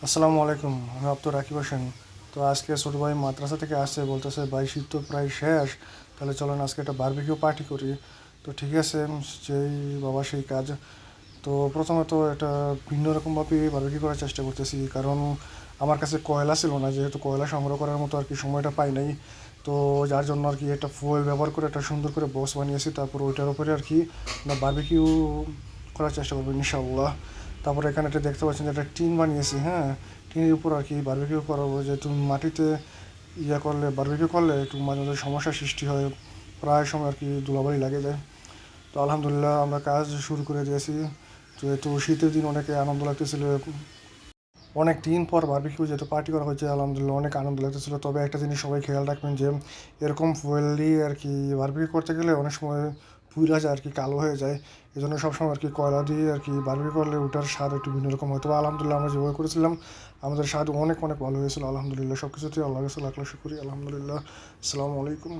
আসসালামু আলাইকুম, আমি আব্দুর রাকিব হোসেন। তো আজকে ছোটো ভাই মাদ্রাসা থেকে আসছে, বলতেছে ভাই শীত তো প্রায় শেষ, তাহলে চলেন আজকে একটা বারবিকিউ পার্টি করি। তো ঠিক আছে, যেই বাবা সেই কাজ। তো প্রথমে তো এটা ভিন্ন রকমভাবে বারবিকিউ করার চেষ্টা করতেছি, কারণ আমার কাছে কয়লা ছিল না, যেহেতু কয়লা সংগ্রহ করার মতো আর কি সময়টা পাই নাই। তো যার জন্য আর কি একটা ফুয়েল ব্যবহার করে একটা সুন্দর করে বক্স বানিয়েছি, তারপর ওইটার উপরে আর কি আমরা বারবিকিউ করার চেষ্টা করবো ইনশাআল্লাহ। তারপরে এখানে একটা দেখতে পাচ্ছেন যে একটা টিন বানিয়েছি, হ্যাঁ, টিনের উপর আর কি বারবিকিউ করাবো। যেহেতু মাটিতে করলে বারবিকিউ করলে একটু মাঝে মাঝে সমস্যার সৃষ্টি হয়, প্রায় সময় আর কি ধুলাবালি লাগে যায়। তো আলহামদুলিল্লাহ আমরা কাজ শুরু করে দিয়েছি। যেহেতু শীতের দিন অনেকে আনন্দ লাগতেছিল, অনেক দিন পর বারবিকিউ যেহেতু পার্টি করা হয়েছে, আলহামদুলিল্লাহ অনেক আনন্দ লাগতেছিল। তবে একটা জিনিস সবাই খেয়াল রাখবেন যে এরকম ফুয়েলি আর কি বারবিকিউ করতে গেলে অনেক সময় পুড়া যায় আর কি, কালো হয়ে যায়। এই জন্য সবসময় আর কি কয়লা দিয়ে আর কি বারবিকিউ করলে ওটার স্বাদ একটু ভিন্ন রকম হয়। তবে আলহামদুলিল্লাহ আমরা যেভাবে করেছিলাম আমাদের স্বাদ অনেক অনেক ভালো হয়েছিল। আলহামদুলিল্লাহ সব কিছুতেই আল্লাহ রসুল আকলা শুকুরি। আলহামদুলিল্লাহ। আসসালামু আলাইকুম।